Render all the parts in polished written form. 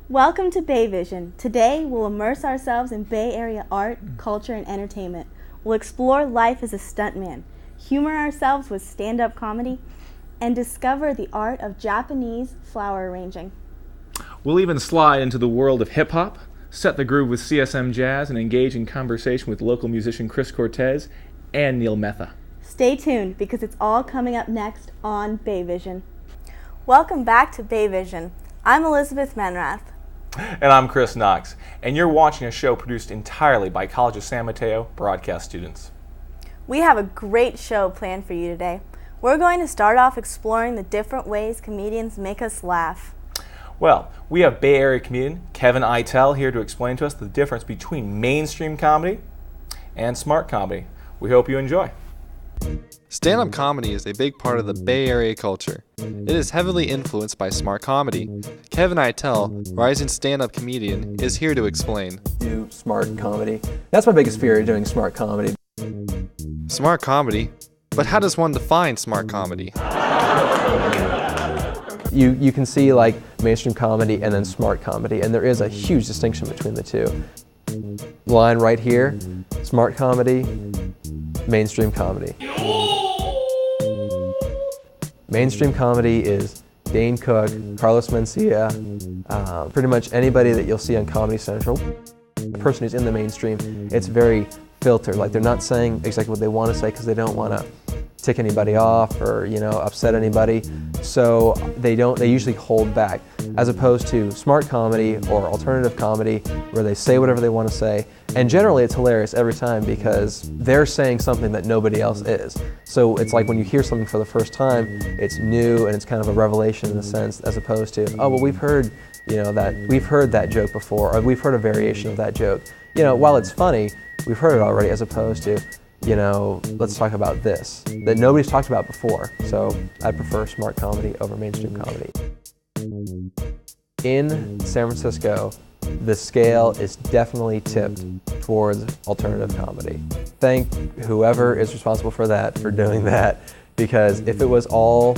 Welcome to Bay Vision. Today, we'll immerse ourselves in Bay Area art, culture, and entertainment. We'll explore life as a stuntman, humor ourselves with stand-up comedy, and discover the art of Japanese flower arranging. We'll even slide into the world of hip-hop, set the groove with CSM Jazz, and engage in conversation with local musician Chris Cortez and Neil Metha. Stay tuned, because it's all coming up next on Bay Vision. Welcome back to Bay Vision. I'm Elizabeth Menrath. And I'm Chris Knox, and you're watching a show produced entirely by College of San Mateo broadcast students. We have a great show planned for you today. We're going to start off exploring the different ways comedians make us laugh. Well, we have Bay Area comedian Kevin Eitel here to explain to us the difference between mainstream comedy and smart comedy. We hope you enjoy. Stand-up comedy is a big part of the Bay Area culture. It is heavily influenced by smart comedy. Kevin Eitel, rising stand-up comedian, is here to explain. Do smart comedy. That's my biggest fear, doing smart comedy. Smart comedy? But how does one define smart comedy? You can see like mainstream comedy and then smart comedy, and there is a huge distinction between the two. Line right here, smart comedy, mainstream comedy. Mainstream comedy is Dane Cook, Carlos Mencia, pretty much anybody that you'll see on Comedy Central. The person who's in the mainstream, it's very filtered. Like they're not saying exactly what they want to say because they don't want to tick anybody off or upset anybody. So they usually hold back, as opposed to smart comedy or alternative comedy where they say whatever they want to say. And generally it's hilarious every time because they're saying something that nobody else is. So it's like when you hear something for the first time, it's new and it's kind of a revelation in a sense, as opposed to, oh well, we've heard that joke before, or we've heard a variation of that joke. While it's funny, we've heard it already, as opposed to, let's talk about this that nobody's talked about before. So I prefer smart comedy over mainstream comedy. In San Francisco, the scale is definitely tipped towards alternative comedy. Thank whoever is responsible for that for doing that, because if it was all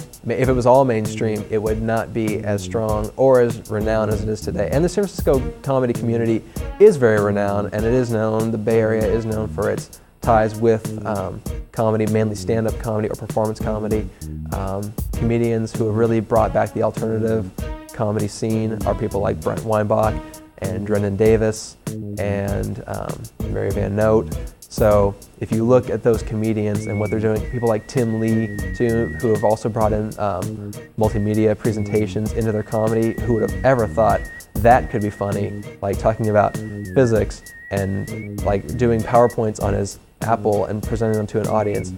mainstream, it would not be as strong or as renowned as it is today. And the San Francisco comedy community is very renowned, and it is known, the Bay Area is known for its ties with comedy, mainly stand-up comedy or performance comedy. Comedians who have really brought back the alternative comedy scene are people like Brent Weinbach and Drennan Davis and Mary Van Note. So if you look at those comedians and what they're doing, people like Tim Lee too, who have also brought in multimedia presentations into their comedy, who would have ever thought that could be funny, like talking about physics and like doing PowerPoints on his Apple and presenting them to an audience.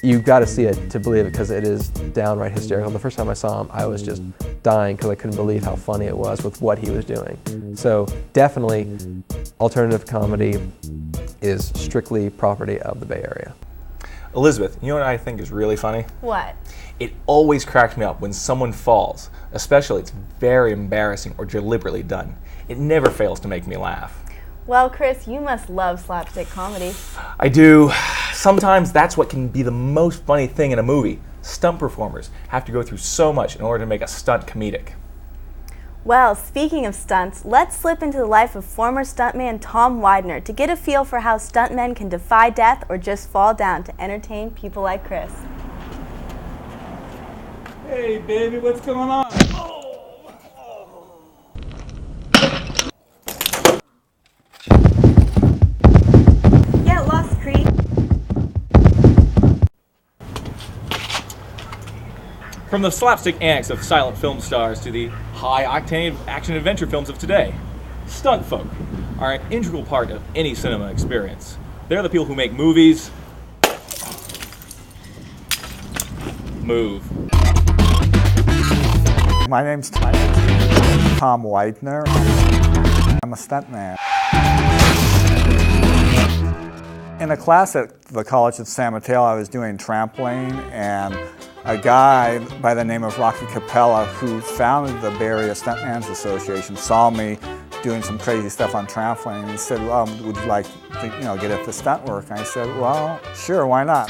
You've got to see it to believe it, because it is downright hysterical. The first time I saw him, I was just dying because I couldn't believe how funny it was with what he was doing. So definitely alternative comedy is strictly property of the Bay Area. Elizabeth, you know what I think is really funny? What? It always cracks me up when someone falls, especially it's very embarrassing or deliberately done. It never fails to make me laugh. Well, Chris, you must love slapstick comedy. I do. Sometimes that's what can be the most funny thing in a movie. Stunt performers have to go through so much in order to make a stunt comedic. Well, speaking of stunts, let's slip into the life of former stuntman Tom Widener to get a feel for how stuntmen can defy death or just fall down to entertain people like Chris. Hey, baby, what's going on? Yeah, Lost Creek. From the slapstick antics of silent film stars to the high-octane action-adventure films of today, stunt folk are an integral part of any cinema experience. They're the people who make movies move. My name's Tom Widener. I'm a stuntman. In a class at the College of San Mateo, I was doing trampoline, and a guy by the name of Rocky Capella, who founded the Bay Area Stuntman's Association, saw me doing some crazy stuff on trampoline, and he said, well, would you like to get at the Stunt Work? And I said, well, sure, why not?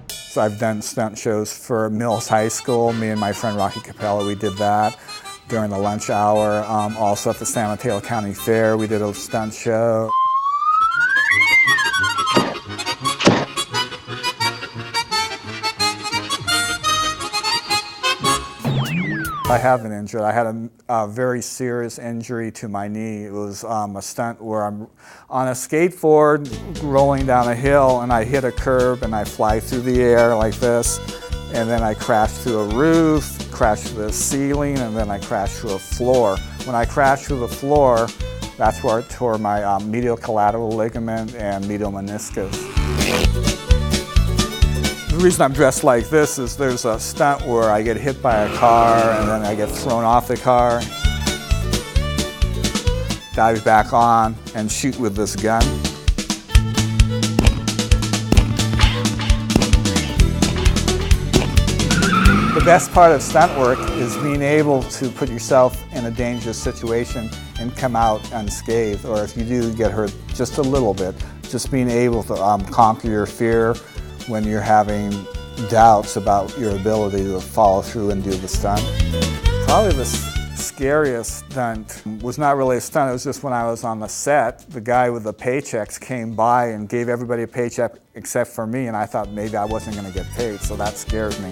So I've done stunt shows for Mills High School. Me and my friend Rocky Capella, we did that. during the lunch hour. Also at the San Mateo County Fair, we did a stunt show. I have been injured. I had a very serious injury to my knee. It was a stunt where I'm on a skateboard rolling down a hill and I hit a curb and I fly through the air like this, and then I crashed through a roof, crashed through the ceiling, and then I crashed through a floor. When I crashed through the floor, that's where I tore my medial collateral ligament and medial meniscus. The reason I'm dressed like this is there's a stunt where I get hit by a car and then I get thrown off the car, dive back on, and shoot with this gun. The best part of stunt work is being able to put yourself in a dangerous situation and come out unscathed, or if you do get hurt just a little bit, just being able to conquer your fear when you're having doubts about your ability to follow through and do the stunt. Probably the scariest stunt was not really a stunt, it was just when I was on the set, the guy with the paychecks came by and gave everybody a paycheck except for me, and I thought maybe I wasn't going to get paid, so that scared me.